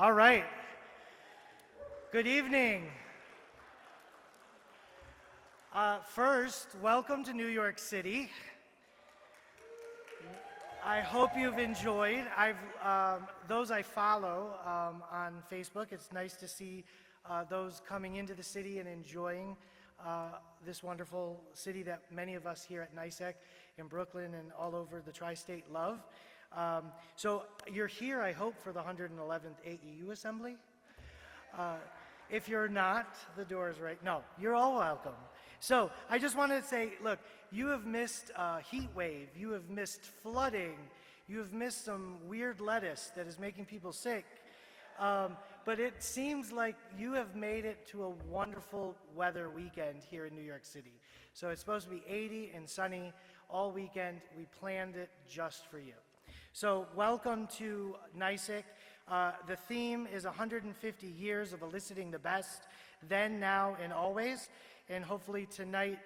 All right. Good evening. First, welcome to New York City. I hope you've enjoyed. Those I follow on Facebook, it's nice to see those coming into the city and enjoying this wonderful city that many of us here at NYSEC in Brooklyn and all over the tri-state love. So you're here, I hope, for the 111th AEU Assembly. If you're not, the door is right. No, you're all welcome. So I just wanted to say, look, you have missed a heat wave, you have missed flooding, you have missed some weird lettuce that is making people sick. But it seems like you have made it to a wonderful weather weekend here in New York City. So it's supposed to be 80 and sunny all weekend. We planned it just for you. So welcome to NYSEC. The theme is 150 years of eliciting the best, then, now, and always. And hopefully tonight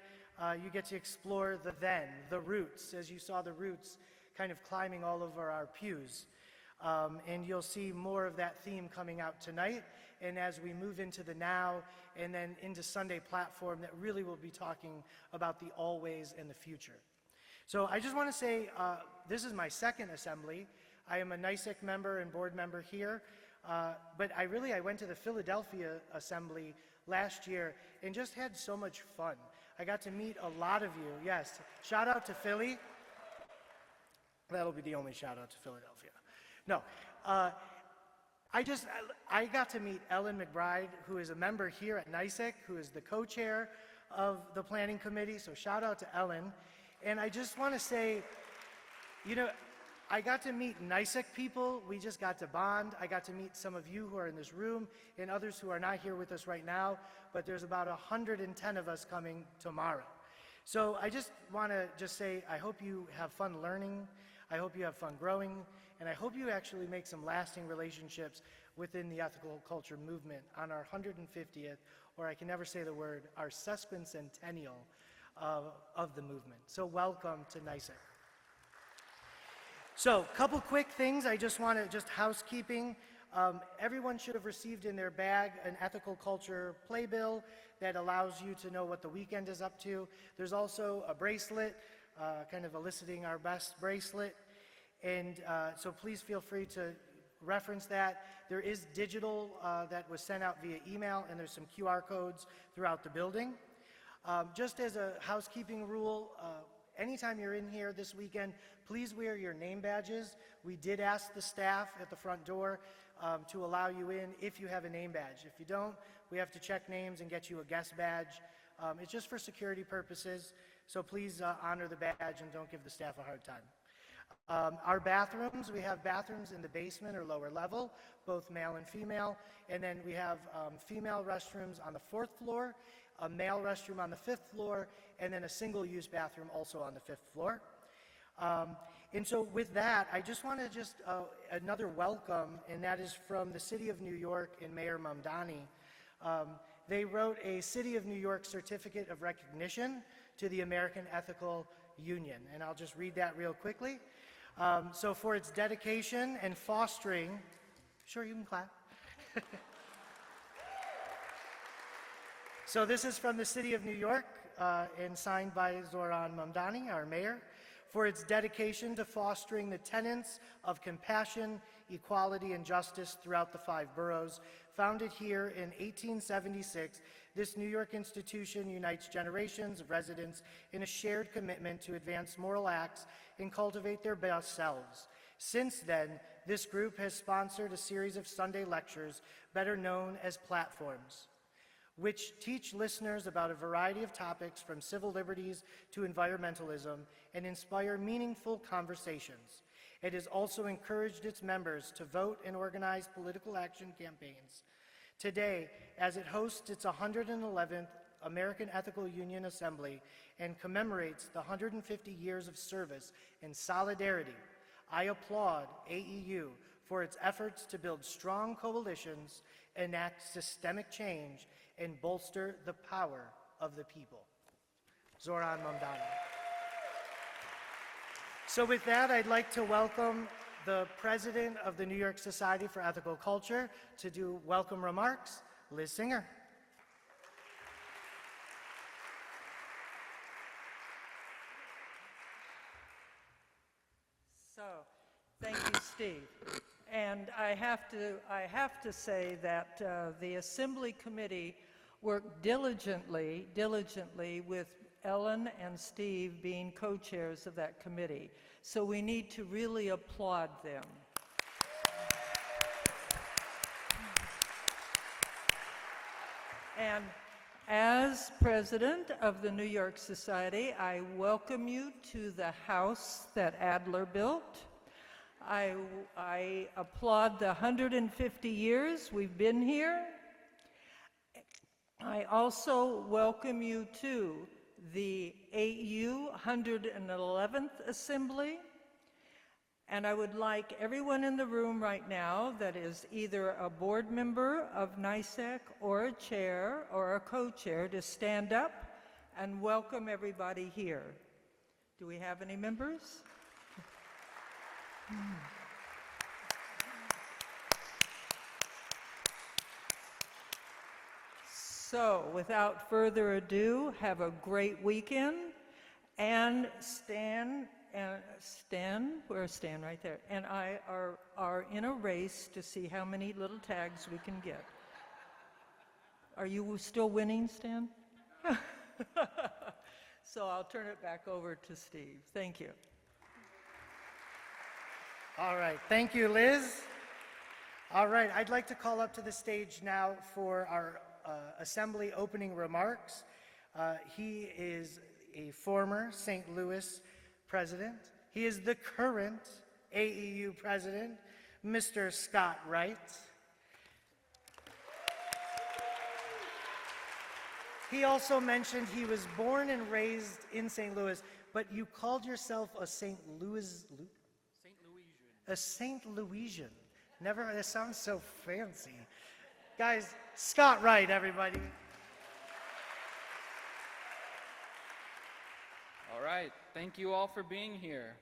you get to explore the then, the roots, as you saw the roots kind of climbing all over our pews. And you'll see more of that theme coming out tonight. And as we move into the now and then into Sunday platform, that really will be talking about the always and the future. So I just want to say, this is my second assembly. I am a NYSEC member and board member here, but I went to the Philadelphia assembly last year and just had so much fun. I got to meet a lot of you. Yes, shout out to Philly. That'll be the only shout out to Philadelphia. No, I got to meet Ellen McBride, who is a member here at NYSEC, who is the co-chair of the planning committee, so shout out to Ellen. And I just want to say, you know, I got to meet NYSEC people. We just got to bond. I got to meet some of you who are in this room and others who are not here with us right now, but there's about 110 of us coming tomorrow. So I just want to say, I hope you have fun learning. I hope you have fun growing. And I hope you actually make some lasting relationships within the ethical culture movement on our 150th, or I can never say the word, our sesquicentennial of the movement. So welcome to NYSEC. So a couple quick things. I just want to, just housekeeping. Everyone should have received in their bag an ethical culture playbill that allows you to know what the weekend is up to. There's also a bracelet, kind of eliciting our best bracelet. And so please feel free to reference that. There is digital that was sent out via email, and there's some QR codes throughout the building. Just as a housekeeping rule, anytime you're in here this weekend, please wear your name badges. We did ask the staff at the front door to allow you in if you have a name badge. If you don't, we have to check names and get you a guest badge. It's just for security purposes, so please honor the badge and don't give the staff a hard time. Our bathrooms, we have bathrooms in the basement or lower level, both male and female, and then we have female restrooms on the 4th floor, a male restroom on the 5th floor, and then a single-use bathroom also on the 5th floor. And so with that, I just want to another welcome, and that is from the City of New York and Mayor Mamdani. They wrote a City of New York Certificate of Recognition to the American Ethical Union, and I'll just read that real quickly. So for its dedication and fostering, sure, you can clap. So this is from the City of New York and signed by Zoran Mamdani, our mayor, for its dedication to fostering the tenets of compassion, equality, and justice throughout the 5 boroughs. Founded here in 1876, this New York institution unites generations of residents in a shared commitment to advance moral acts and cultivate their best selves. Since then, this group has sponsored a series of Sunday lectures, better known as platforms, which teach listeners about a variety of topics from civil liberties to environmentalism and inspire meaningful conversations. It has also encouraged its members to vote and organize political action campaigns. Today, as it hosts its 111th American Ethical Union Assembly and commemorates the 150 years of service and solidarity, I applaud AEU for its efforts to build strong coalitions, enact systemic change, and bolster the power of the people. Zoran Mamdani. So with that, I'd like to welcome the president of the New York Society for Ethical Culture to do welcome remarks, Liz Singer. So, thank you, Steve. And I have to say that the Assembly Committee worked diligently with Ellen and Steve being co-chairs of that committee. So we need to really applaud them. And as president of the New York Society, I welcome you to the house that Adler built. I applaud the 150 years we've been here. I also welcome you to the AEU 111th Assembly. And I would like everyone in the room right now that is either a board member of NYSEC or a chair or a co-chair to stand up and welcome everybody here. Do we have any members? So, without further ado, have a great weekend, and Stan, where's Stan? Right there, and I are in a race to see how many little tags we can get. Are you still winning, Stan? So I'll turn it back over to Steve. Thank you. All right, thank you, Liz. All right, I'd like to call up to the stage now for our Assembly opening remarks. He is a former St. Louis president. He is the current AEU president, Mr. Scott Wright. He also mentioned he was born and raised in St. Louis, but you called yourself a St. Louisian. A St. Louisian. Never, that sounds so fancy. Guys, Scott Wright, everybody. All right, thank you all for being here.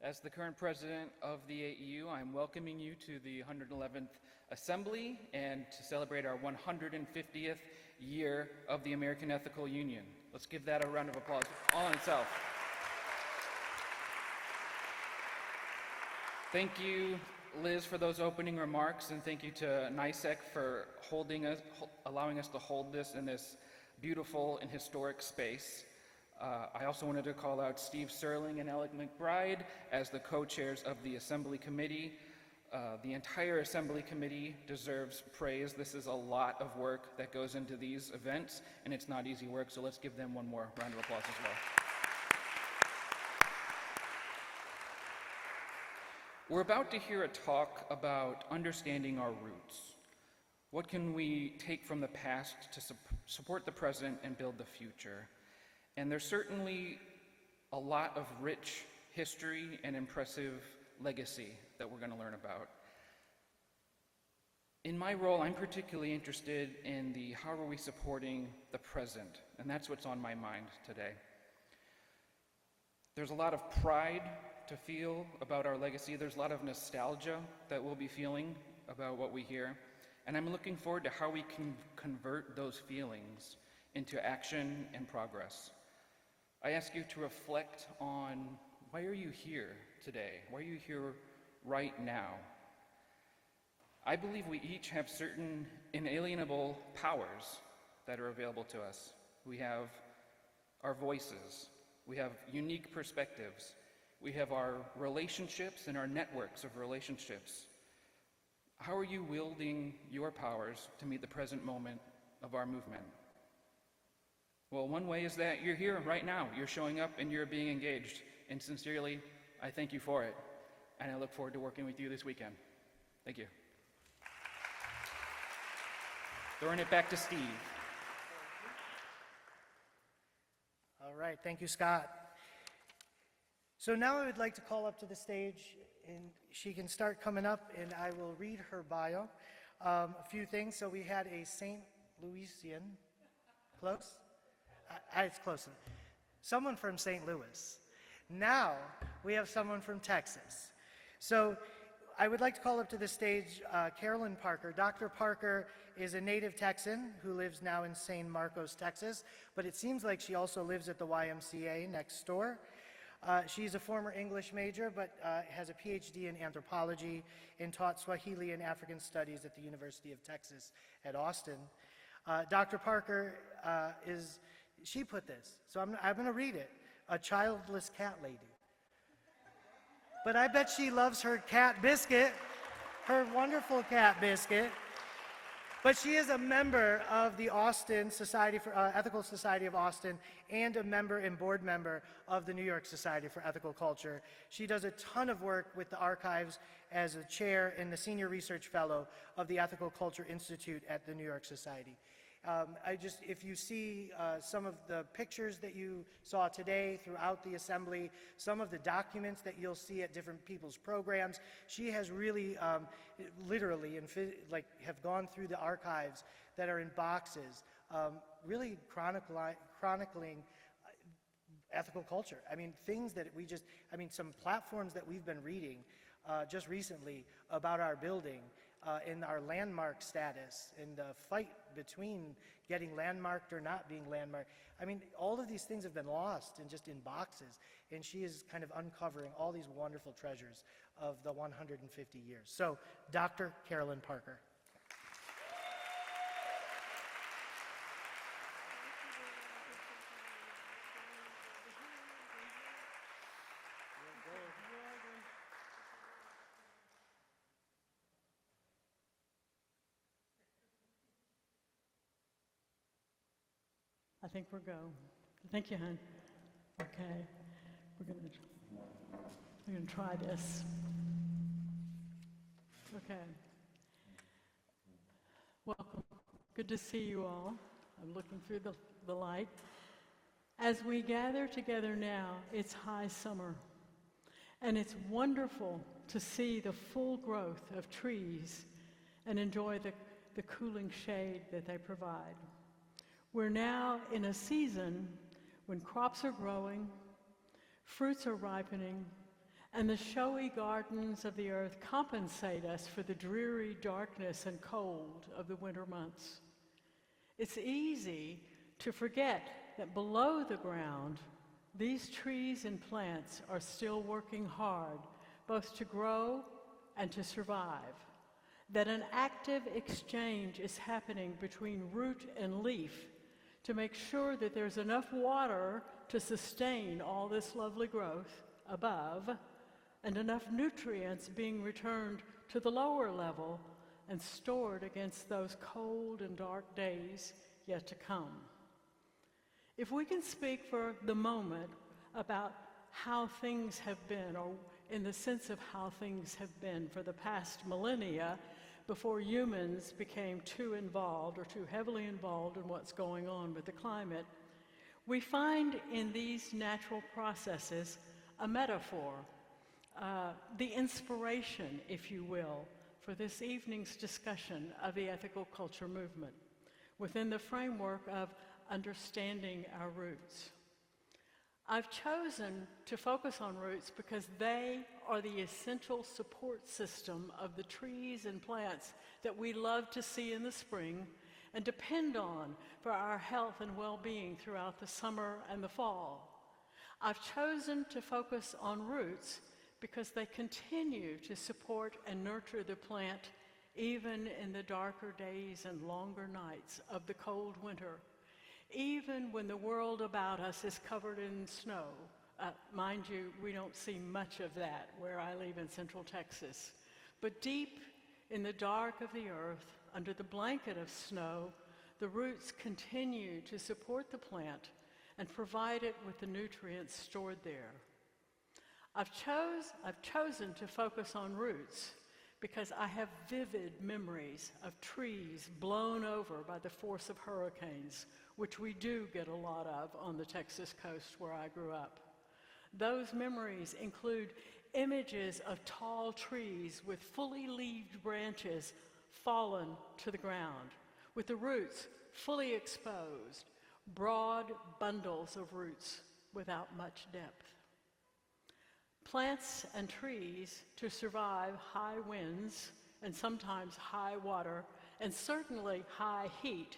As the current president of the AEU, I'm welcoming you to the 111th Assembly and to celebrate our 150th year of the American Ethical Union. Let's give that a round of applause all in itself. Thank you, Liz, for those opening remarks, and thank you to NYSEC for allowing us to hold this in this beautiful and historic space. I also wanted to call out Steve Serling and Alec McBride as the co-chairs of the Assembly Committee. The entire Assembly Committee deserves praise. This is a lot of work that goes into these events, and it's not easy work, so let's give them one more round of applause as well. We're about to hear a talk about understanding our roots. What can we take from the past to support the present and build the future? And there's certainly a lot of rich history and impressive legacy that we're going to learn about. In my role, I'm particularly interested in the how are we supporting the present, and that's what's on my mind today. There's a lot of pride to feel about our legacy. There's a lot of nostalgia that we'll be feeling about what we hear, and I'm looking forward to how we can convert those feelings into action and progress. I ask you to reflect on why are you here today? Why are you here right now? I believe we each have certain inalienable powers that are available to us. We have our voices. We have unique perspectives. We have our relationships and our networks of relationships. How are you wielding your powers to meet the present moment of our movement? Well, one way is that you're here right now. You're showing up and you're being engaged. And sincerely, I thank you for it. And I look forward to working with you this weekend. Thank you. Throwing it back to Steve. All right, thank you, Scott. So now I would like to call up to the stage, and she can start coming up, and I will read her bio. A few things. So we had a St. Louisian, close? It's close. Someone from St. Louis. Now we have someone from Texas. So I would like to call up to the stage Carolyn Parker. Dr. Parker is a native Texan who lives now in San Marcos, Texas, but it seems like she also lives at the YMCA next door. She's a former English major, but has a PhD in anthropology and taught Swahili and African studies at the University of Texas at Austin. Dr. Parker she put this, so I'm going to read it, a childless cat lady. But I bet she loves her cat Biscuit, her wonderful cat Biscuit. But she is a member of the Austin Society for Ethical Society of Austin and a member and board member of the New York Society for Ethical Culture. She does a ton of work with the archives as a chair and the senior research fellow of the Ethical Culture Institute at the New York Society. If you see some of the pictures that you saw today throughout the assembly, some of the documents that you'll see at different people's programs, she has really, literally, have gone through the archives that are in boxes, really chronicling ethical culture. I mean, things that some platforms that we've been reading just recently about our building, in our landmark status, in the fight between getting landmarked or not being landmarked. I mean, all of these things have been lost and just in boxes, and she is kind of uncovering all these wonderful treasures of the 150 years. So, Dr. Carolyn Parker. I think we're go. Thank you, hon. Okay, we're gonna try this. Okay. Welcome. Good to see you all. I'm looking through the light. As we gather together now, it's high summer, and it's wonderful to see the full growth of trees and enjoy the cooling shade that they provide. We're now in a season when crops are growing, fruits are ripening, and the showy gardens of the earth compensate us for the dreary darkness and cold of the winter months. It's easy to forget that below the ground, these trees and plants are still working hard, both to grow and to survive, that an active exchange is happening between root and leaf to make sure that there's enough water to sustain all this lovely growth above, and enough nutrients being returned to the lower level and stored against those cold and dark days yet to come. If we can speak for the moment about how things have been, or in the sense of how things have been for the past millennia, before humans became too involved or too heavily involved in what's going on with the climate, we find in these natural processes a metaphor, the inspiration, if you will, for this evening's discussion of the ethical culture movement within the framework of understanding our roots. I've chosen to focus on roots because they are the essential support system of the trees and plants that we love to see in the spring and depend on for our health and well-being throughout the summer and the fall. I've chosen to focus on roots because they continue to support and nurture the plant even in the darker days and longer nights of the cold winter, even when the world about us is covered in snow. Mind you, we don't see much of that where I live in Central Texas. But deep in the dark of the earth, under the blanket of snow, the roots continue to support the plant and provide it with the nutrients stored there. I've chosen to focus on roots because I have vivid memories of trees blown over by the force of hurricanes, which we do get a lot of on the Texas coast where I grew up. Those memories include images of tall trees with fully leaved branches fallen to the ground, with the roots fully exposed, broad bundles of roots without much depth. Plants and trees, to survive high winds and sometimes high water and certainly high heat,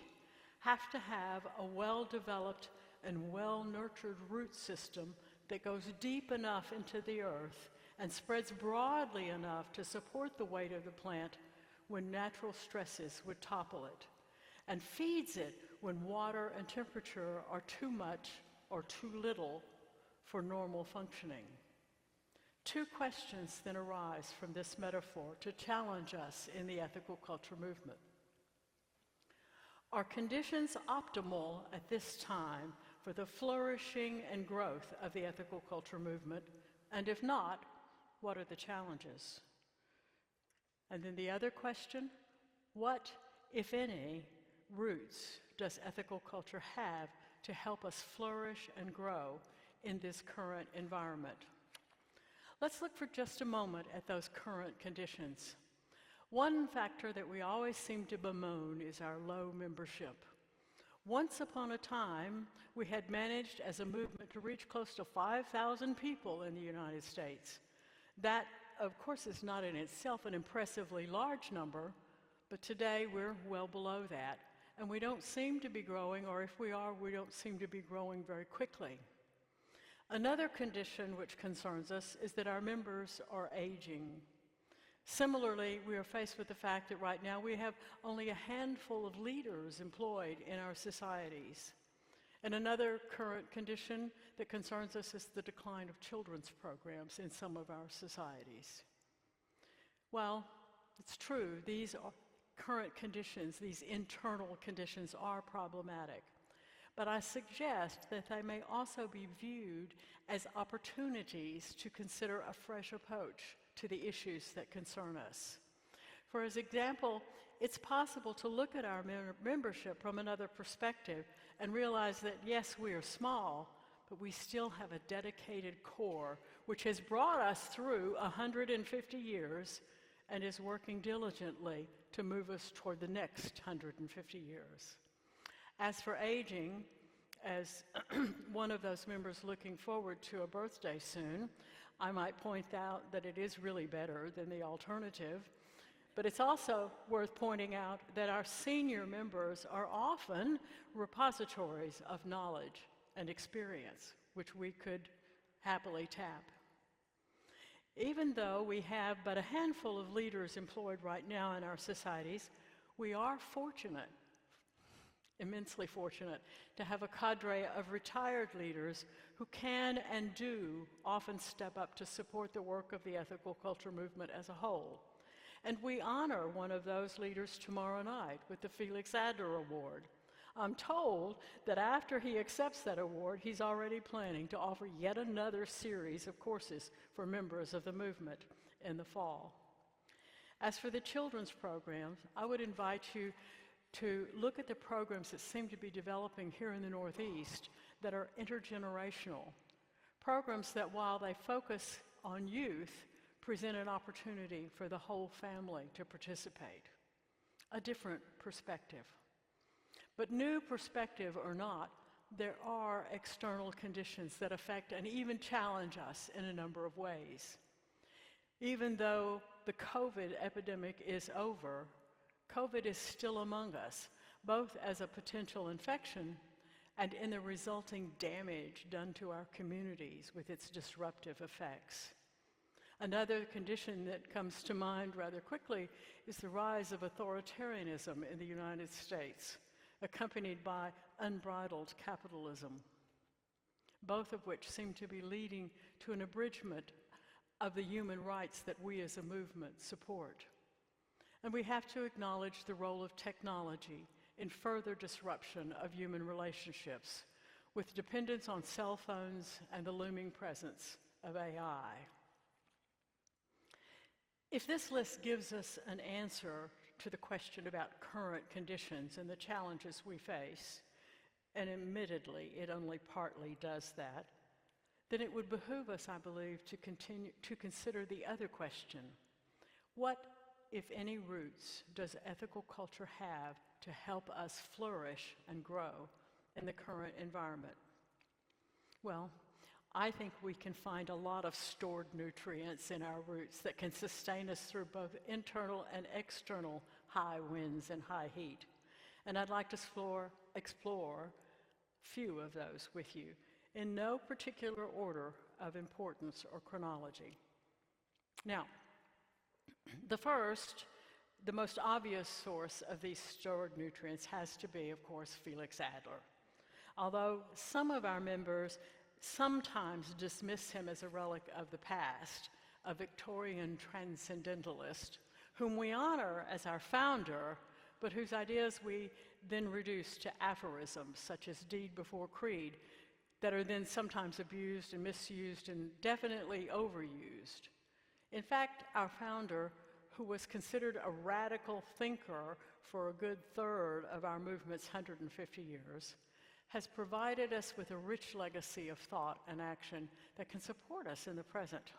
have to have a well-developed and well-nurtured root system that goes deep enough into the earth and spreads broadly enough to support the weight of the plant when natural stresses would topple it, and feeds it when water and temperature are too much or too little for normal functioning. Two questions then arise from this metaphor to challenge us in the ethical culture movement. Are conditions optimal at this time for the flourishing and growth of the ethical culture movement? And if not, what are the challenges? And then the other question, what, if any, roots does ethical culture have to help us flourish and grow in this current environment? Let's look for just a moment at those current conditions. One factor that we always seem to bemoan is our low membership. Once upon a time, we had managed as a movement to reach close to 5,000 people in the United States. That, of course, is not in itself an impressively large number, but today we're well below that, and we don't seem to be growing, or if we are, we don't seem to be growing very quickly. Another condition which concerns us is that our members are aging. Similarly, we are faced with the fact that right now we have only a handful of leaders employed in our societies. And another current condition that concerns us is the decline of children's programs in some of our societies. Well, it's true, these are current conditions, these internal conditions are problematic. But I suggest that they may also be viewed as opportunities to consider a fresh approach to the issues that concern us. For as example, it's possible to look at our membership from another perspective and realize that yes, we are small, but we still have a dedicated core which has brought us through 150 years and is working diligently to move us toward the next 150 years. As for aging, as one of those members looking forward to a birthday soon, I might point out that it is really better than the alternative, but it's also worth pointing out that our senior members are often repositories of knowledge and experience, which we could happily tap. Even though we have but a handful of leaders employed right now in our societies, we are fortunate, immensely fortunate, to have a cadre of retired leaders who can and do often step up to support the work of the ethical culture movement as a whole. And we honor one of those leaders tomorrow night with the Felix Adler Award. I'm told that after he accepts that award, he's already planning to offer yet another series of courses for members of the movement in the fall. As for the children's programs, I would invite you to look at the programs that seem to be developing here in the Northeast that are intergenerational. Programs that, while they focus on youth, present an opportunity for the whole family to participate. A different perspective. But new perspective or not, there are external conditions that affect and even challenge us in a number of ways. Even though the COVID epidemic is over, COVID is still among us, both as a potential infection and in the resulting damage done to our communities with its disruptive effects. Another condition that comes to mind rather quickly is the rise of authoritarianism in the United States, accompanied by unbridled capitalism, both of which seem to be leading to an abridgment of the human rights that we as a movement support. And we have to acknowledge the role of technology in further disruption of human relationships, with dependence on cell phones and the looming presence of AI. If this list gives us an answer to the question about current conditions and the challenges we face, and admittedly it only partly does that, then it would behoove us, I believe, to continue to consider the other question. What, if any, roots does ethical culture have to help us flourish and grow in the current environment? Well, I think we can find a lot of stored nutrients in our roots that can sustain us through both internal and external high winds and high heat. And I'd like to explore few of those with you in no particular order of importance or chronology. Now, the most obvious source of these stored nutrients has to be, of course, Felix Adler. Although some of our members sometimes dismiss him as a relic of the past, a Victorian transcendentalist, whom we honor as our founder, but whose ideas we then reduce to aphorisms, such as deed before creed, that are then sometimes abused and misused and definitely overused. In fact, our founder, who was considered a radical thinker for a good third of our movement's 150 years, has provided us with a rich legacy of thought and action that can support us in the present.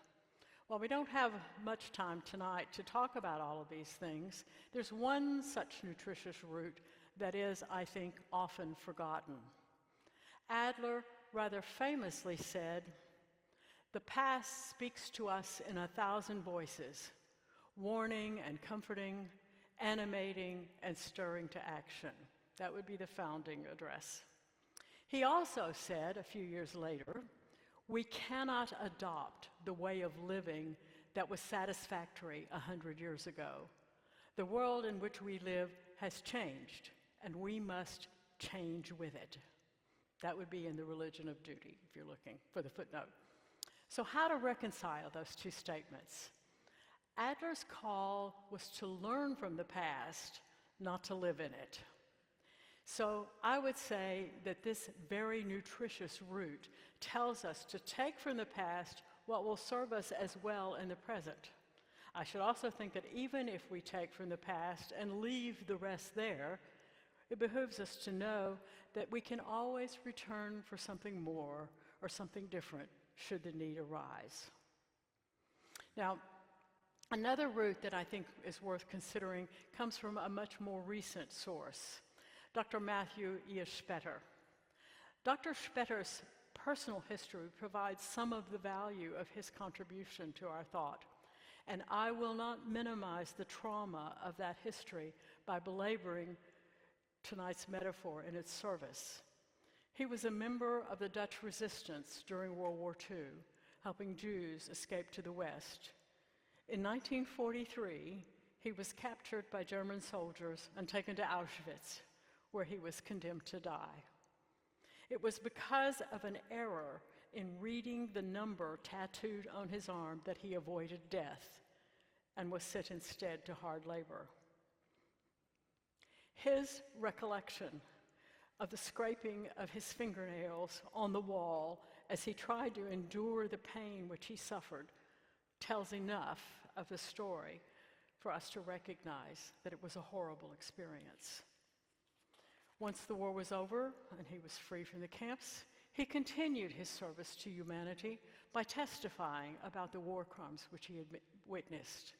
While we don't have much time tonight to talk about all of these things, there's one such nutritious root that is, I think, often forgotten. Adler rather famously said, "The past speaks to us in 1,000 voices, warning and comforting, animating and stirring to action." That would be the founding address. He also said a few years later, "We cannot adopt the way of living that was satisfactory 100 years ago. The world in which we live has changed, and we must change with it." That would be in the Religion of Duty, if you're looking for the footnote. So how to reconcile those two statements? Adler's call was to learn from the past, not to live in it. So I would say that this very nutritious root tells us to take from the past what will serve us as well in the present. I should also think that even if we take from the past and leave the rest there, it behooves us to know that we can always return for something more or something different should the need arise. Now, another root that I think is worth considering comes from a much more recent source, Dr. Matthew E. Spetter. Dr. Spetter's personal history provides some of the value of his contribution to our thought, and I will not minimize the trauma of that history by belaboring tonight's metaphor in its service. He was a member of the Dutch resistance during World War II, helping Jews escape to the West. In 1943, he was captured by German soldiers and taken to Auschwitz, where he was condemned to die. It was because of an error in reading the number tattooed on his arm that he avoided death and was sent instead to hard labor. His recollection of the scraping of his fingernails on the wall as he tried to endure the pain which he suffered tells enough of the story for us to recognize that it was a horrible experience. Once the war was over and he was free from the camps, he continued his service to humanity by testifying about the war crimes which he had witnessed.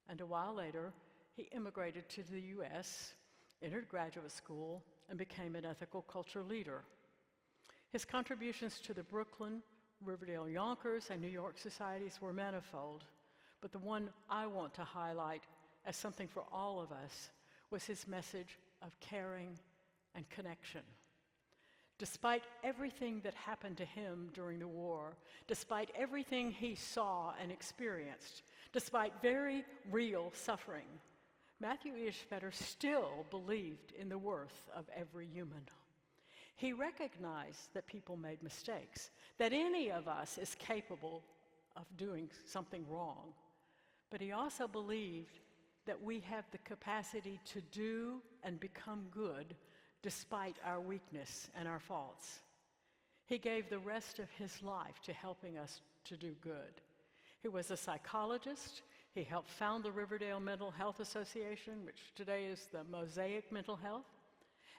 And a while later, he immigrated to the US, entered graduate school, and became an ethical culture leader. His contributions to the Brooklyn, Riverdale Yonkers, and New York societies were manifold, but the one I want to highlight as something for all of us was his message of caring and connection. Despite everything that happened to him during the war, despite everything he saw and experienced, despite very real suffering, Matthew E. Spetter still believed in the worth of every human. He recognized that people made mistakes, that any of us is capable of doing something wrong, but he also believed that we have the capacity to do and become good despite our weakness and our faults. He gave the rest of his life to helping us to do good. He was a psychologist. He helped found the Riverdale Mental Health Association, which today is the Mosaic Mental Health.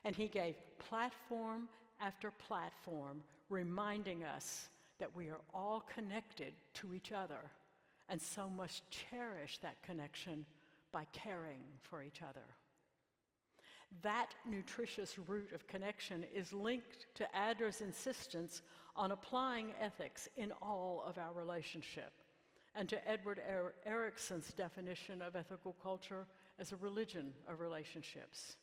And he gave platform after platform, reminding us that we are all connected to each other and so must cherish that connection by caring for each other. That nutritious root of connection is linked to Adler's insistence on applying ethics in all of our relationship, and to Edward Erickson's definition of ethical culture as a religion of relationships.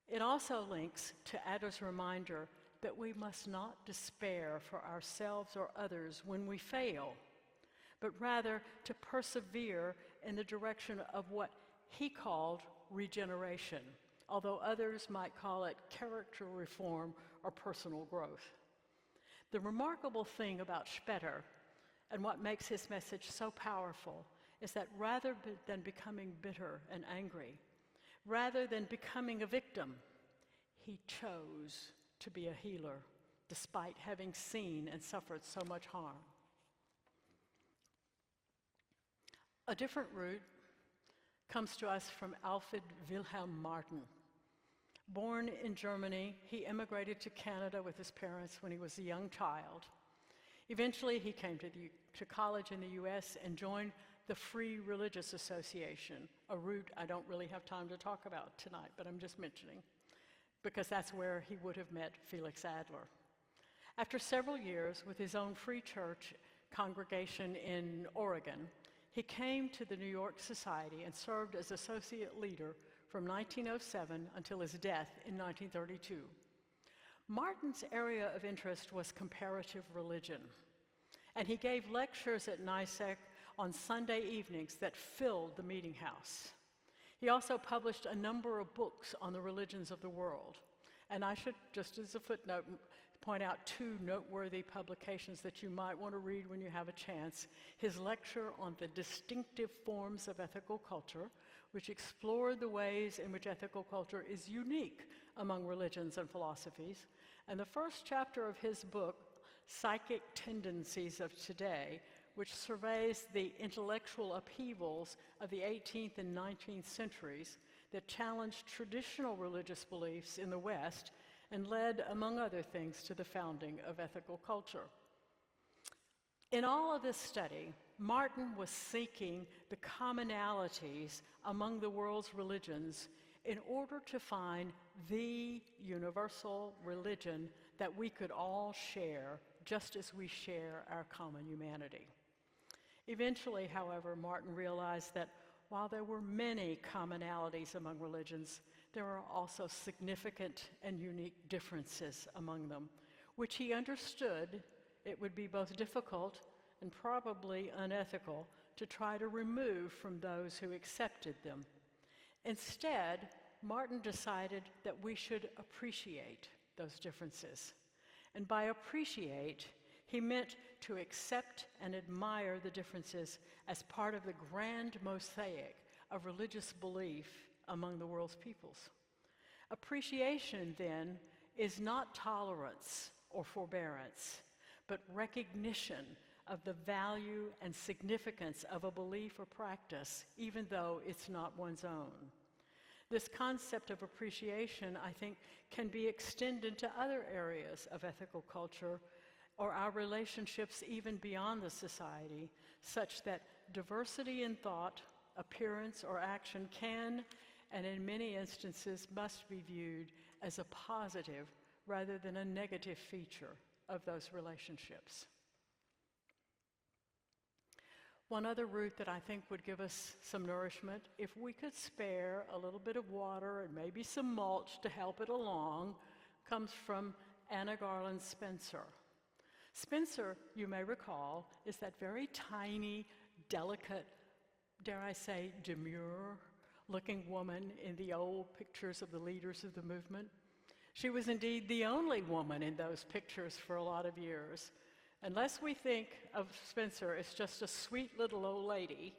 It also links to Adler's reminder that we must not despair for ourselves or others when we fail, but rather to persevere in the direction of what he called regeneration, although others might call it character reform or personal growth. The remarkable thing about Spetter, and what makes his message so powerful, is that rather than becoming bitter and angry, rather than becoming a victim, he chose to be a healer, despite having seen and suffered so much harm. A different route comes to us from Alfred Wilhelm Martin. Born in Germany, he immigrated to Canada with his parents when he was a young child. Eventually, he came to college in the US and joined the Free Religious Association, a route I don't really have time to talk about tonight, but I'm just mentioning, because that's where he would have met Felix Adler. After several years with his own free church congregation in Oregon, he came to the New York Society and served as associate leader from 1907 until his death in 1932. Martin's area of interest was comparative religion, and he gave lectures at NYSEC on Sunday evenings that filled the meeting house. He also published a number of books on the religions of the world, and I should, just as a footnote, point out two noteworthy publications that you might want to read when you have a chance. His lecture on the distinctive forms of ethical culture, which explored the ways in which ethical culture is unique among religions and philosophies, and the first chapter of his book, Psychic Tendencies of Today, which surveys the intellectual upheavals of the 18th and 19th centuries that challenged traditional religious beliefs in the West and led, among other things, to the founding of ethical culture. In all of this study, Martin was seeking the commonalities among the world's religions in order to find the universal religion that we could all share, just as we share our common humanity. Eventually, however, Martin realized that while there were many commonalities among religions, there are also significant and unique differences among them, which he understood it would be both difficult and probably unethical to try to remove from those who accepted them. Instead, Martin decided that we should appreciate those differences. And by appreciate, he meant to accept and admire the differences as part of the grand mosaic of religious belief among the world's peoples. Appreciation, then, is not tolerance or forbearance, but recognition of the value and significance of a belief or practice, even though it's not one's own. This concept of appreciation, I think, can be extended to other areas of ethical culture or our relationships even beyond the society, such that diversity in thought, appearance, or action can, and in many instances must be viewed as a positive rather than a negative feature of those relationships. One other route that I think would give us some nourishment, if we could spare a little bit of water and maybe some mulch to help it along, comes from Anna Garland Spencer. Spencer, you may recall, is that very tiny, delicate, dare I say, demure-looking woman in the old pictures of the leaders of the movement. She was indeed the only woman in those pictures for a lot of years. Unless we think of Spencer as just a sweet little old lady,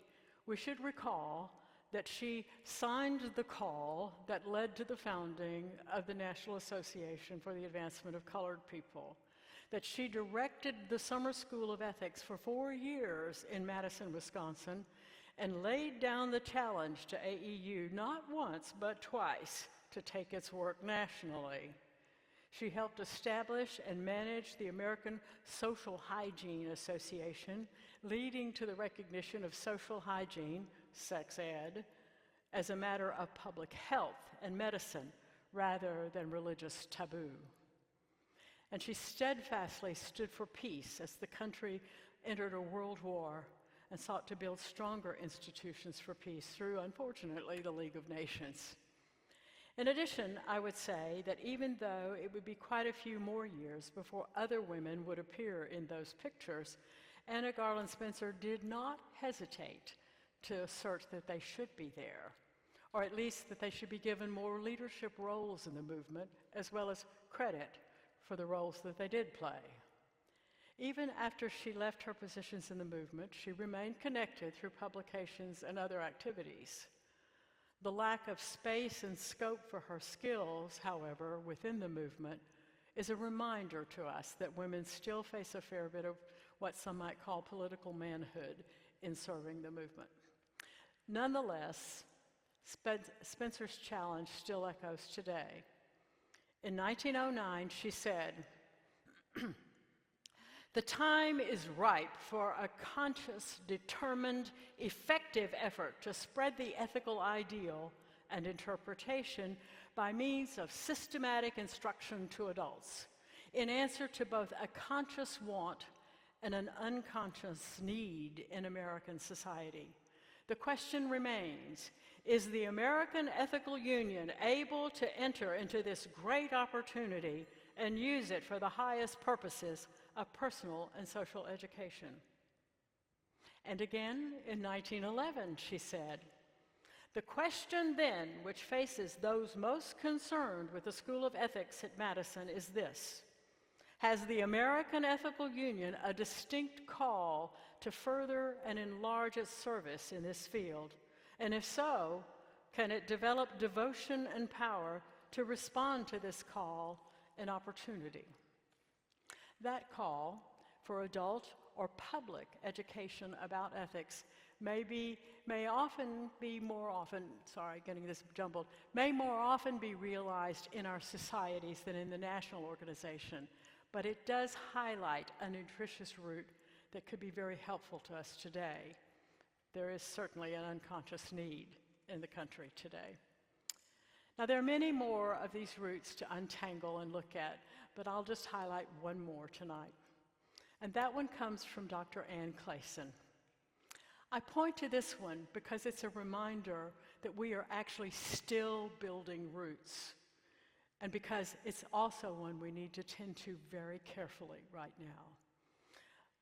we should recall that she signed the call that led to the founding of the National Association for the Advancement of Colored People, that she directed the Summer School of Ethics for 4 years in Madison, Wisconsin, and laid down the challenge to AEU not once but twice to take its work nationally. She helped establish and manage the American Social Hygiene Association, leading to the recognition of social hygiene, sex ed, as a matter of public health and medicine rather than religious taboo. and she steadfastly stood for peace as the country entered a world war and sought to build stronger institutions for peace through, unfortunately, the League of Nations. In addition, I would say that even though it would be quite a few more years before other women would appear in those pictures, Anna Garland Spencer did not hesitate to assert that they should be there, or at least that they should be given more leadership roles in the movement, as well as credit for the roles that they did play. Even after she left her positions in the movement, she remained connected through publications and other activities. The lack of space and scope for her skills, however, within the movement is a reminder to us that women still face a fair bit of what some might call political manhood in serving the movement. Nonetheless, Spencer's challenge still echoes today. In 1909, she said, "The time is ripe for a conscious, determined, effective effort to spread the ethical ideal and interpretation by means of systematic instruction to adults, in answer to both a conscious want and an unconscious need in American society. The question remains, is the American Ethical Union able to enter into this great opportunity and use it for the highest purposes of personal and social education?" And again, in 1911, she said, "The question then which faces those most concerned with the School of Ethics at Madison is this: has the American Ethical Union a distinct call to further and enlarge its service in this field? And if so, can it develop devotion and power to respond to this call and opportunity?" That call for adult or public education about ethics may more often be realized in our societies than in the national organization, but it does highlight a nutritious root that could be very helpful to us today. There is certainly an unconscious need in the country today. Now, there are many more of these roots to untangle and look at, but I'll just highlight one more tonight. And that one comes from Dr. Ann Clayson. I point to this one because it's a reminder that we are actually still building roots, and because it's also one we need to tend to very carefully right now.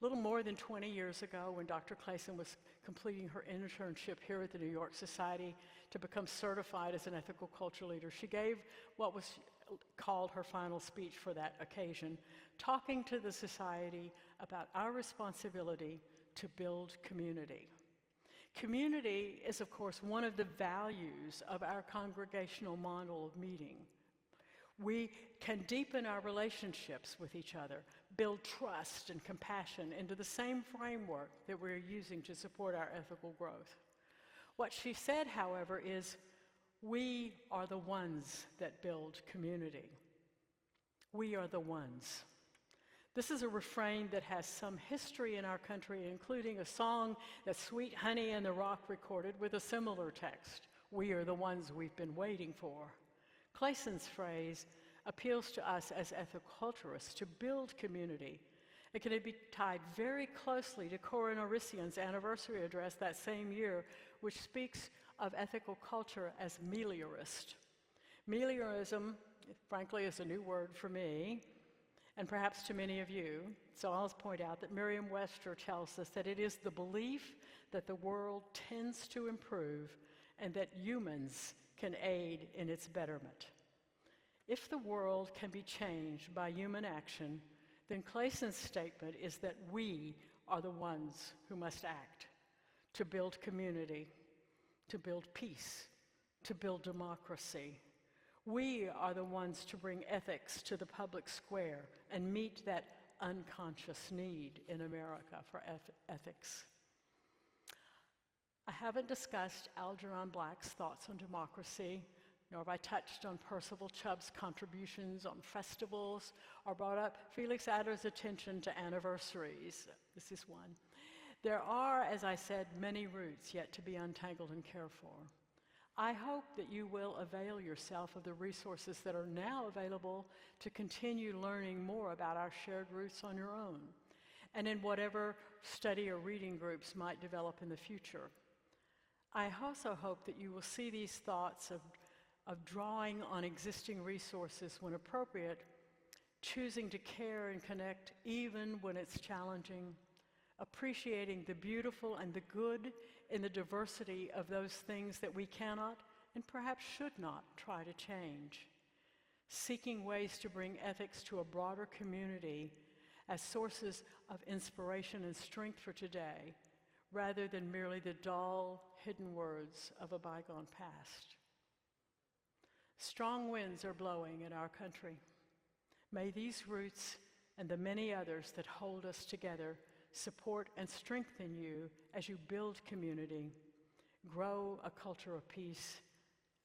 A little more than 20 years ago, when Dr. Clayson was completing her internship here at the New York Society to become certified as an ethical culture leader, she gave what was called her final speech for that occasion, talking to the society about our responsibility to build community. Community is, of course, one of the values of our congregational model of meeting. We can deepen our relationships with each other, build trust and compassion into the same framework that we're using to support our ethical growth. What she said, however, is we are the ones that build community. We are the ones. This is a refrain that has some history in our country, including a song that Sweet Honey and the Rock recorded with a similar text. We are the ones we've been waiting for. Clayson's phrase appeals to us as ethiculturists to build community. It can be tied very closely to Corin Orisian's anniversary address that same year, which speaks of ethical culture as meliorist. Meliorism, frankly, is a new word for me, and perhaps to many of you, so I'll point out that Merriam-Webster tells us that it is the belief that the world tends to improve and that humans can aid in its betterment. If the world can be changed by human action, then Clayson's statement is that we are the ones who must act to build community, to build peace, to build democracy. We are the ones to bring ethics to the public square and meet that unconscious need in America for ethics. I haven't discussed Algernon Black's thoughts on democracy, nor have I touched on Percival Chubb's contributions on festivals, or brought up Felix Adler's attention to anniversaries. This is one. There are, as I said, many roots yet to be untangled and cared for. I hope that you will avail yourself of the resources that are now available to continue learning more about our shared roots on your own, and in whatever study or reading groups might develop in the future. I also hope that you will see these thoughts of drawing on existing resources when appropriate, choosing to care and connect even when it's challenging, appreciating the beautiful and the good in the diversity of those things that we cannot and perhaps should not try to change, seeking ways to bring ethics to a broader community as sources of inspiration and strength for today, rather than merely the dull, hidden words of a bygone past. Strong winds are blowing in our country. May these roots and the many others that hold us together support and strengthen you as you build community, grow a culture of peace,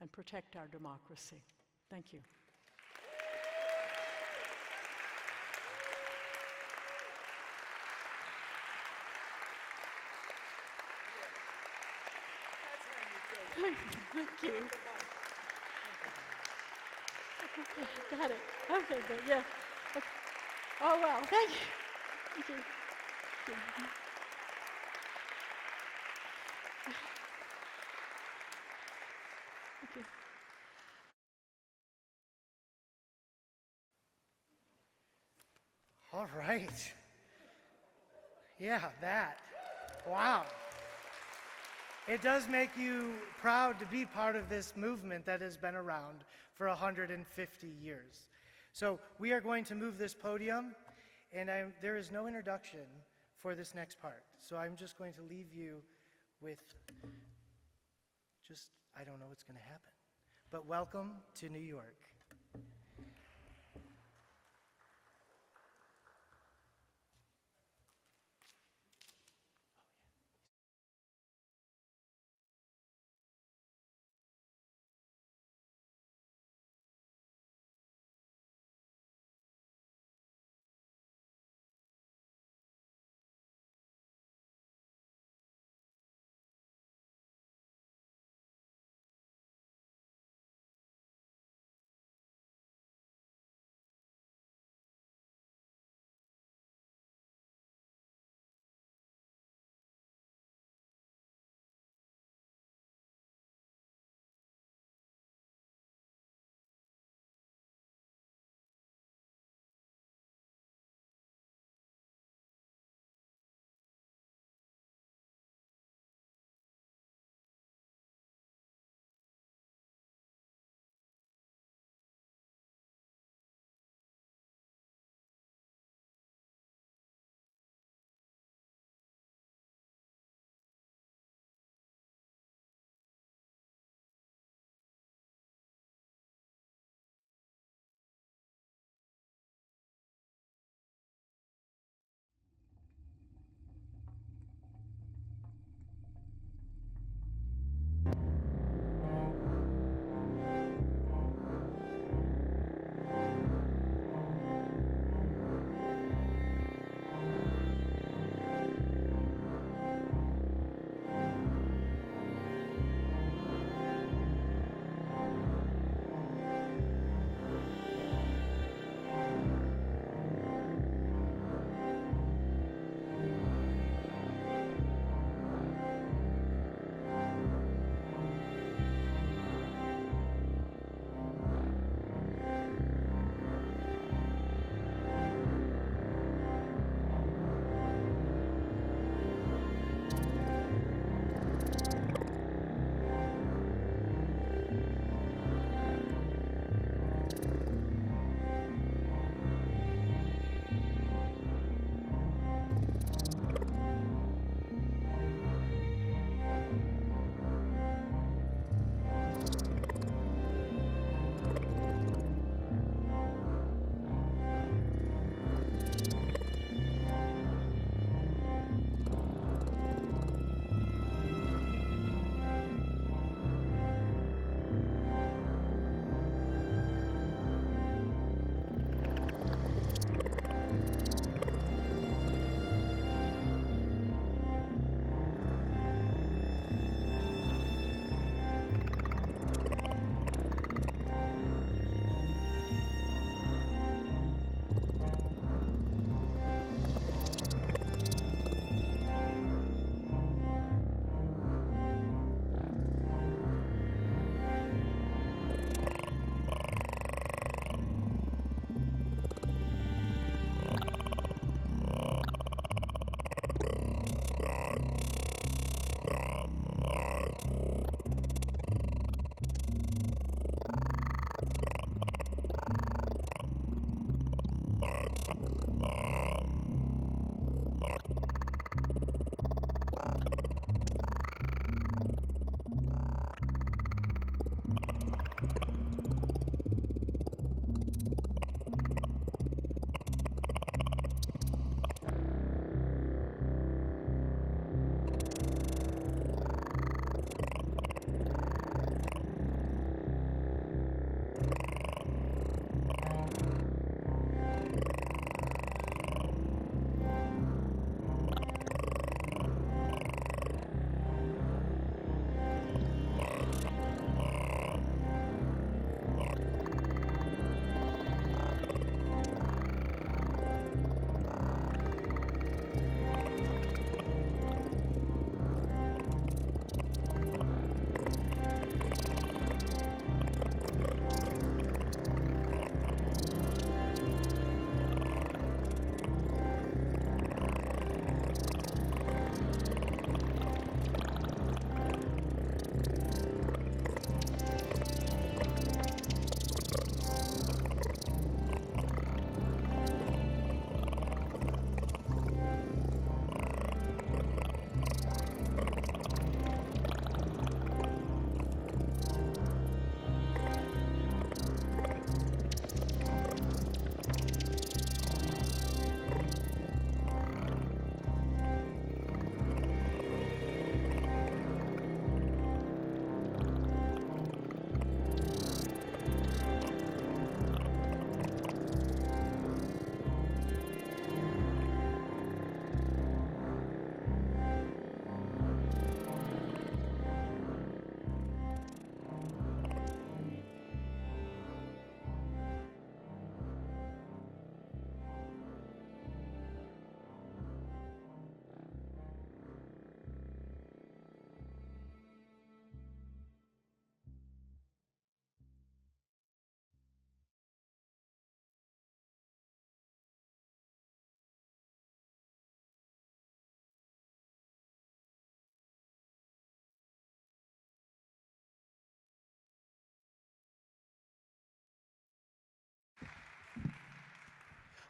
and protect our democracy. Thank you. Thank you. Got it. Okay, good. Yeah. Okay. Oh, wow. Thank you. Thank you. Okay. All right. Yeah, that. Wow. It does make you proud to be part of this movement that has been around for 150 years. So we are going to move this podium, and there is no introduction for this next part. So I'm just going to leave you with I don't know what's going to happen. But welcome to New York.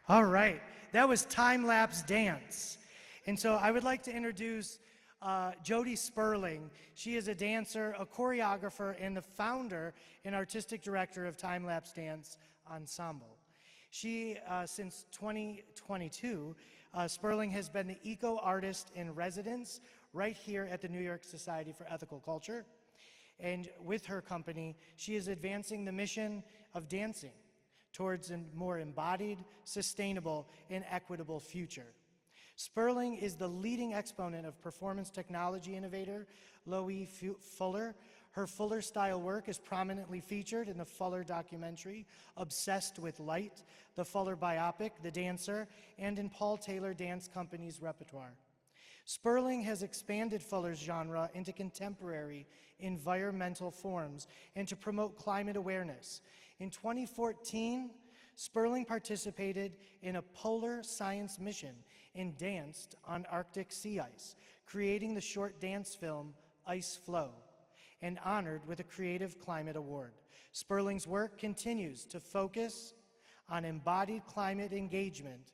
All right, that was time-lapse dance. And so I would like to introduce Jody Sperling. She is a dancer, a choreographer, and the founder and artistic director of Time Lapse Dance Ensemble. She, since 2022, Sperling has been the eco-artist in residence right here at the New York Society for Ethical Culture. And with her company, she is advancing the mission of dancing towards a more embodied, sustainable, and equitable future. Sperling is the leading exponent of performance technology innovator Loie Fuller. Her Fuller-style work is prominently featured in the Fuller documentary, Obsessed with Light, the Fuller biopic, The Dancer, and in Paul Taylor Dance Company's repertoire. Sperling has expanded Fuller's genre into contemporary environmental forms and to promote climate awareness. In 2014, Sperling participated in a polar science mission and danced on Arctic sea ice, creating the short dance film Ice Flow, and honored with a Creative Climate Award. Sperling's work continues to focus on embodied climate engagement,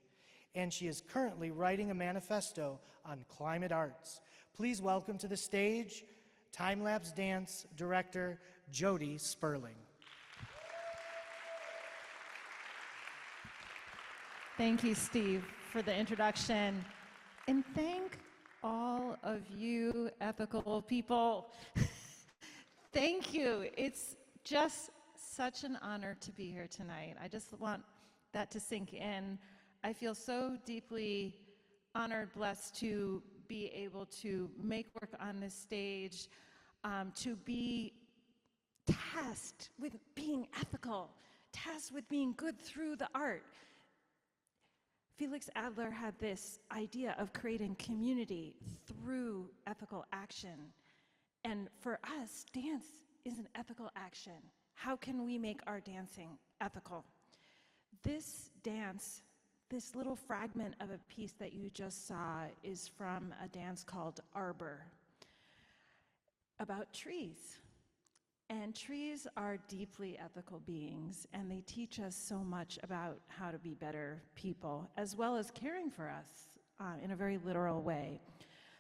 and she is currently writing a manifesto on climate arts. Please welcome to the stage time-lapse dance director Jody Sperling. Thank you, Steve, for the introduction. And thank all of you ethical people. Thank you. It's just such an honor to be here tonight. I just want that to sink in. I feel so deeply honored, blessed to be able to make work on this stage, to be tasked with being ethical, tasked with being good through the art. Felix Adler had this idea of creating community through ethical action. And for us, dance is an ethical action. How can we make our dancing ethical? This dance, this little fragment of a piece that you just saw, is from a dance called Arbor, about trees. And trees are deeply ethical beings, and they teach us so much about how to be better people, as well as caring for us in a very literal way.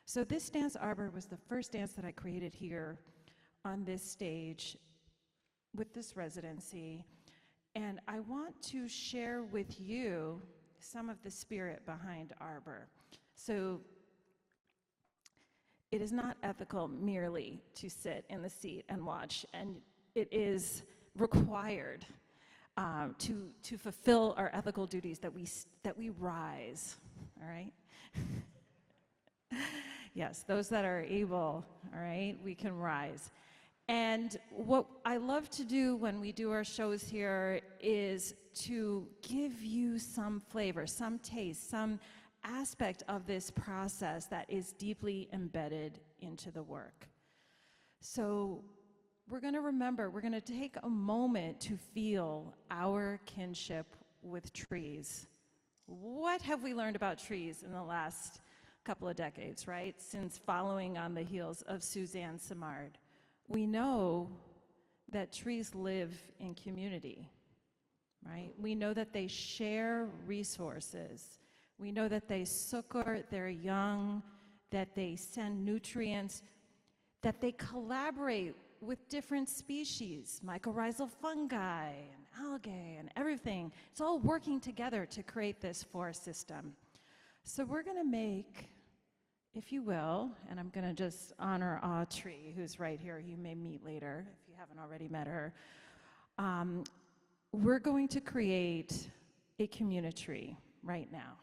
So this dance, Arbor, was the first dance that I created here on this stage with this residency. And I want to share with you some of the spirit behind Arbor. So it is not ethical merely to sit in the seat and watch, and it is required to fulfill our ethical duties that we rise, all right? Yes, those that are able, all right, we can rise. And what I love to do when we do our shows here is to give you some flavor, some taste, some aspect of this process that is deeply embedded into the work. So we're going to remember, we're going to take a moment to feel our kinship with trees. What have we learned about trees in the last couple of decades, right? Since following on the heels of Suzanne Simard. We know that trees live in community, right? We know that they share resources. We know that they succor their young, that they send nutrients, that they collaborate with different species, mycorrhizal fungi and algae and everything. It's all working together to create this forest system. So we're going to make, if you will, and I'm going to just honor Aw Tree, who's right here, you may meet later if you haven't already met her. We're going to create a community right now.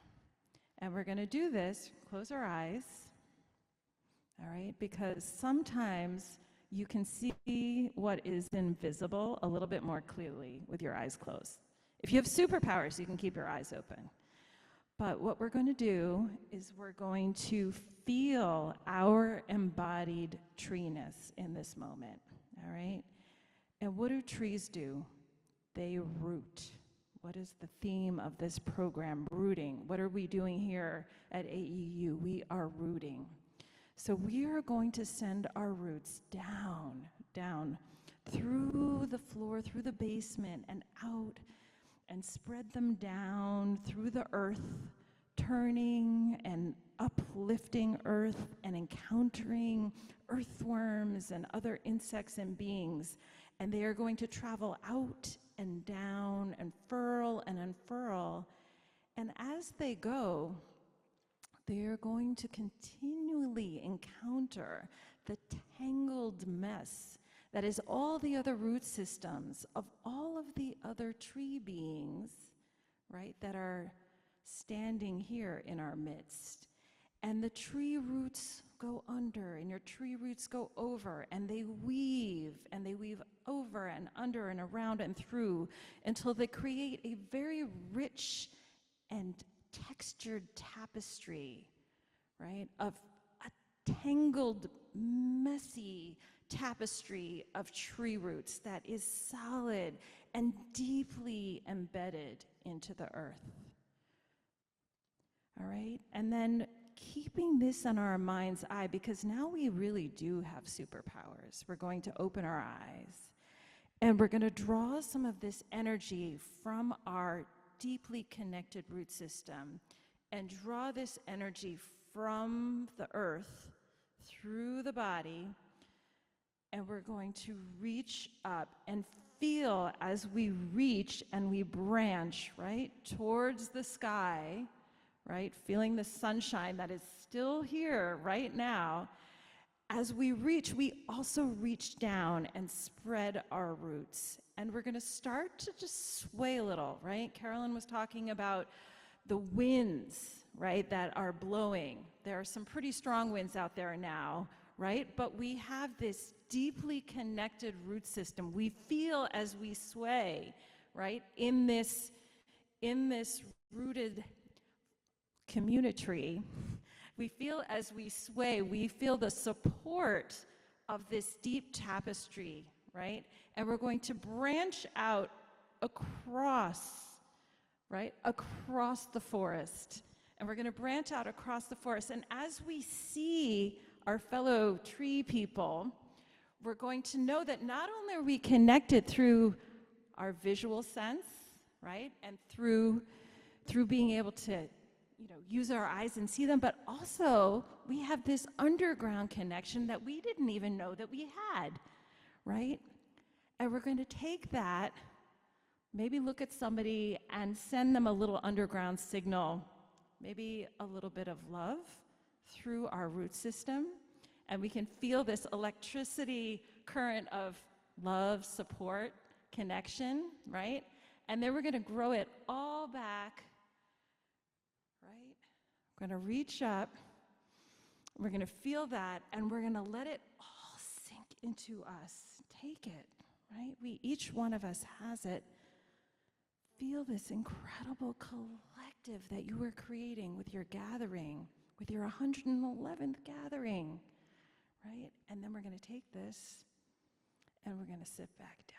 And we're going to do this, close our eyes, all right, because sometimes you can see what is invisible a little bit more clearly with your eyes closed. If you have superpowers, you can keep your eyes open. But what we're going to do is we're going to feel our embodied treeness in this moment, all right? And what do trees do? They root. What is the theme of this program? Rooting. What are we doing here at AEU? We are rooting. So we are going to send our roots down through the floor, through the basement, and out. and spread them down through the earth, turning and uplifting earth and encountering earthworms and other insects and beings. And they are going to travel out and down and furl and unfurl. And as they go, they are going to continually encounter the tangled mess that is all the other root systems of all of the other tree beings, right, that are standing here in our midst. And the tree roots go under, and your tree roots go over, and they weave over and under and around and through until they create a very rich and textured tapestry, right, of a tangled, messy tapestry of tree roots that is solid and deeply embedded into the earth. All right, and then keeping this on our mind's eye, because now we really do have superpowers. We're going to open our eyes, and we're going to draw some of this energy from our deeply connected root system and draw this energy from the earth through the body, and we're going to reach up and feel as we reach and we branch, right, towards the sky, right, feeling the sunshine that is still here right now. As we reach, we also reach down and spread our roots. And we're going to start to just sway a little, right? Carolyn was talking about the winds, right, that are blowing. There are some pretty strong winds out there now, right? But we have this deeply connected root system. We feel as we sway, right, in this rooted community. We feel as we sway, we feel the support of this deep tapestry, right? And we're going to branch out across, right, across the forest. And we're going to branch out across the forest. And as we see our fellow tree people, we're going to know that not only are we connected through our visual sense, right, and through being able to use our eyes and see them, but also we have this underground connection that we didn't even know that we had, right? And we're going to take that, maybe look at somebody and send them a little underground signal, maybe a little bit of love through our root system, and we can feel this electricity current of love, support, connection, right? And then we're going to grow it all back. We're going to reach up, we're going to feel that, and we're going to let it all sink into us. Take it, right? Each one of us has it. Feel this incredible collective that you are creating with your gathering, with your 111th gathering, right? And then we're going to take this, and we're going to sit back down.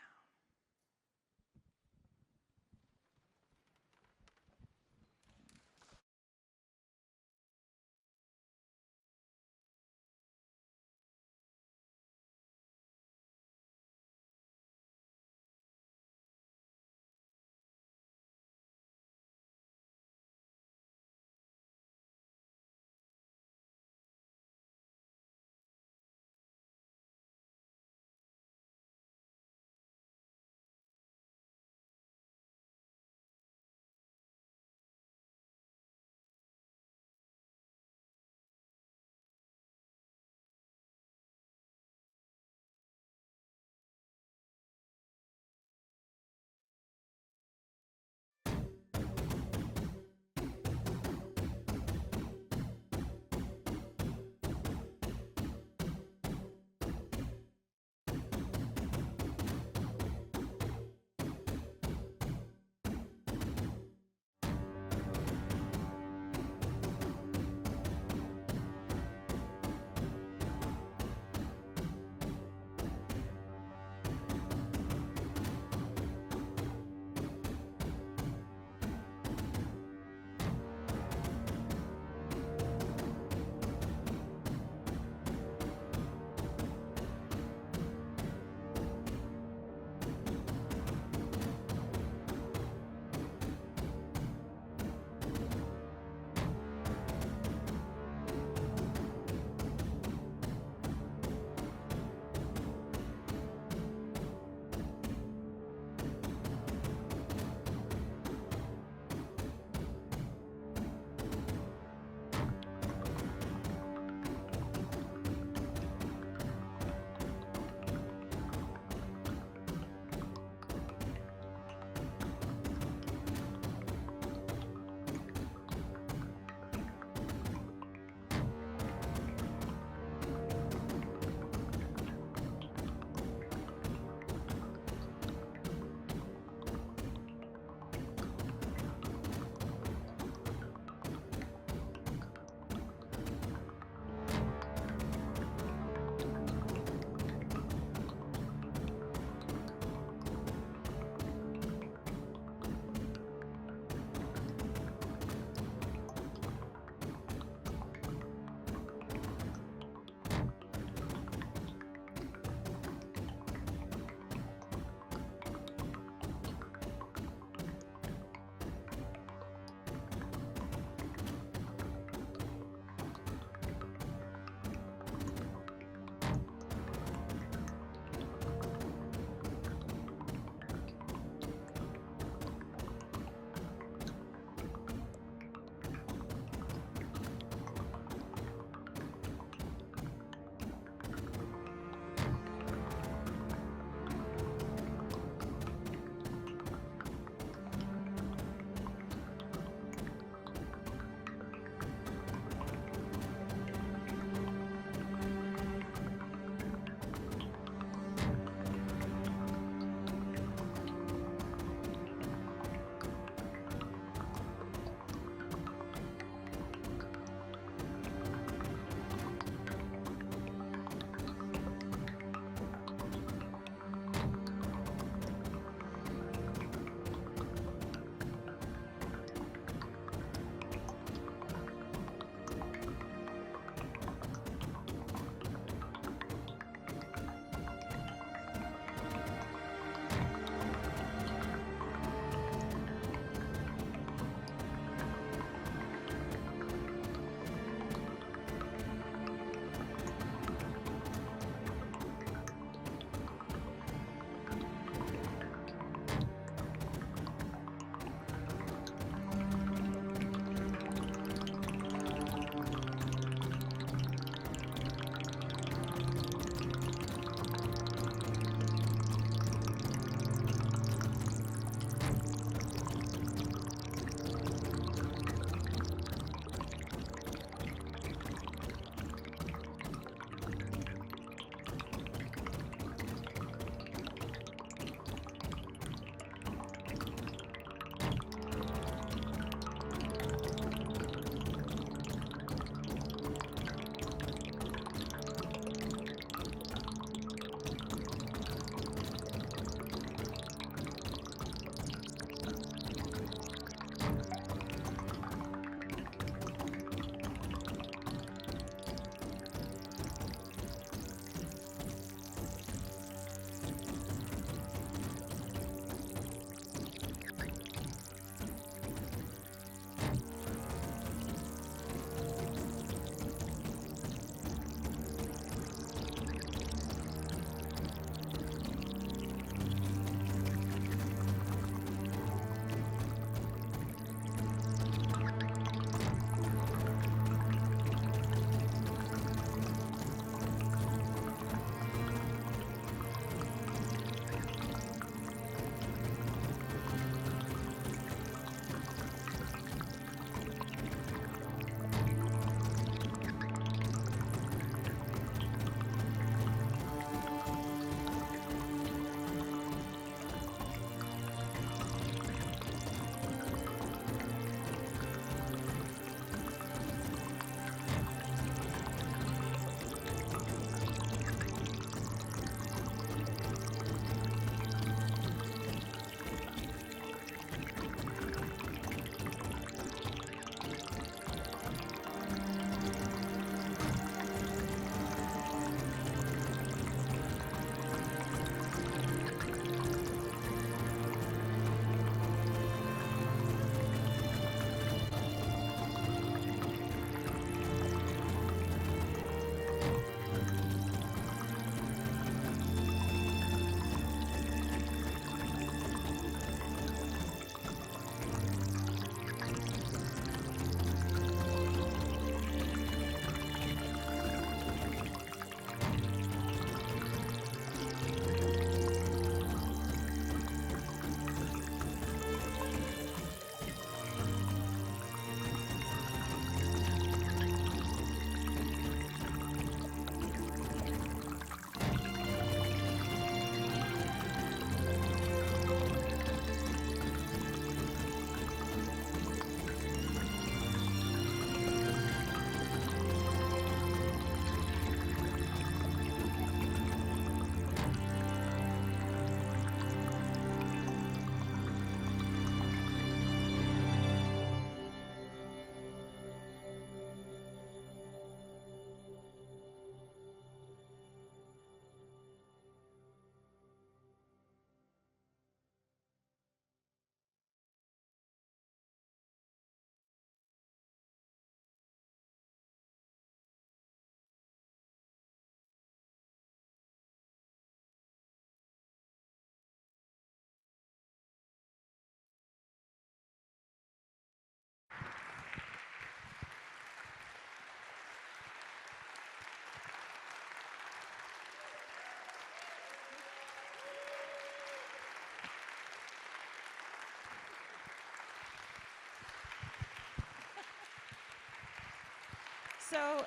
So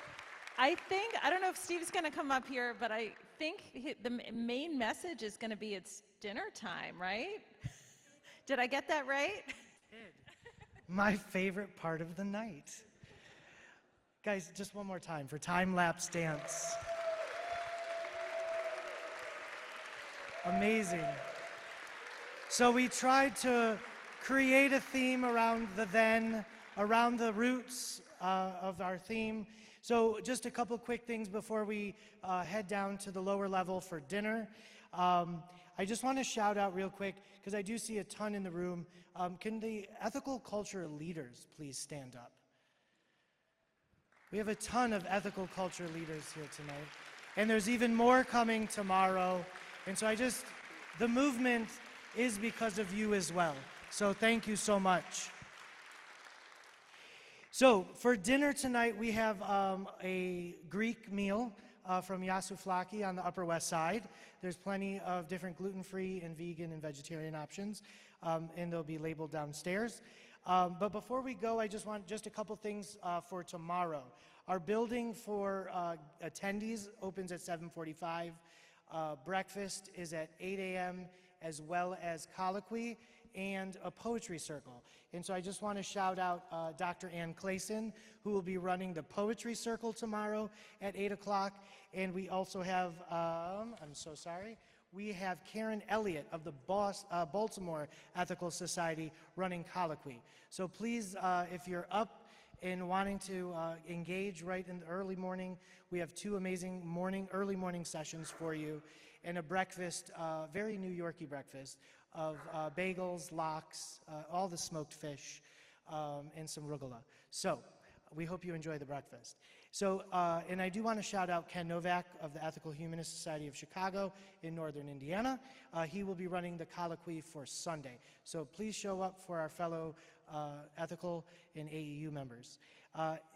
I don't know if Steve's going to come up here, but I think the main message is going to be it's dinner time, right? Did I get that right? My favorite part of the night. Guys, just one more time for time-lapse dance. Amazing. So we tried to create a theme around around the roots of our theme. So just a couple quick things before we head down to the lower level for dinner. I just want to shout out real quick, because I do see a ton in the room. Can the ethical culture leaders please stand up? We have a ton of ethical culture leaders here tonight. And there's even more coming tomorrow. And so the movement is because of you as well. So thank you so much. So for dinner tonight, we have a Greek meal from Yasouflaki on the Upper West Side. There's plenty of different gluten-free and vegan and vegetarian options, and they'll be labeled downstairs. But before we go, I just want a couple things for tomorrow. Our building for attendees opens at 7:45. Breakfast is at 8 a.m., as well as colloquy and a poetry circle. And so I just want to shout out Dr. Ann Clayson, who will be running the poetry circle tomorrow at 8 o'clock. And we also have, we have Karen Elliott of the Baltimore Ethical Society running colloquy. So please, if you're up and wanting to engage right in the early morning, we have two amazing early morning sessions for you, and a breakfast, very New Yorky breakfast, of bagels, lox, all the smoked fish, and some rugula. So we hope you enjoy the breakfast. So, and I do want to shout out Ken Novak of the Ethical Humanist Society of Chicago in Northern Indiana. He will be running the colloquy for Sunday. So please show up for our fellow ethical and AEU members.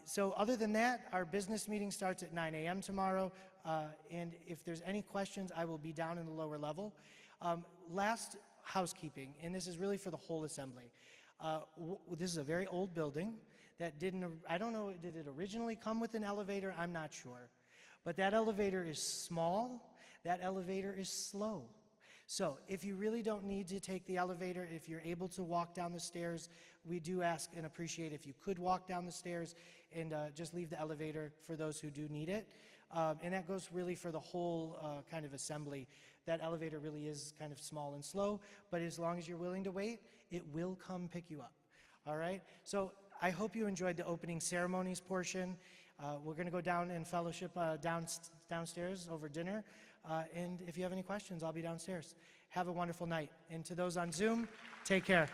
So other than that, our business meeting starts at 9 a.m. tomorrow. And if there's any questions, I will be down in the lower level. Last housekeeping, and this is really for the whole assembly. This is a very old building that I don't know, did it originally come with an elevator? I'm not sure. But that elevator is small, that elevator is slow. So if you really don't need to take the elevator, if you're able to walk down the stairs, we do ask and appreciate if you could walk down the stairs and just leave the elevator for those who do need it. And that goes really for the whole kind of assembly. That elevator really is kind of small and slow, but as long as you're willing to wait, it will come pick you up. All right? So I hope you enjoyed the opening ceremonies portion. We're going to go down and fellowship downstairs over dinner. And if you have any questions, I'll be downstairs. Have a wonderful night. And to those on Zoom, take care.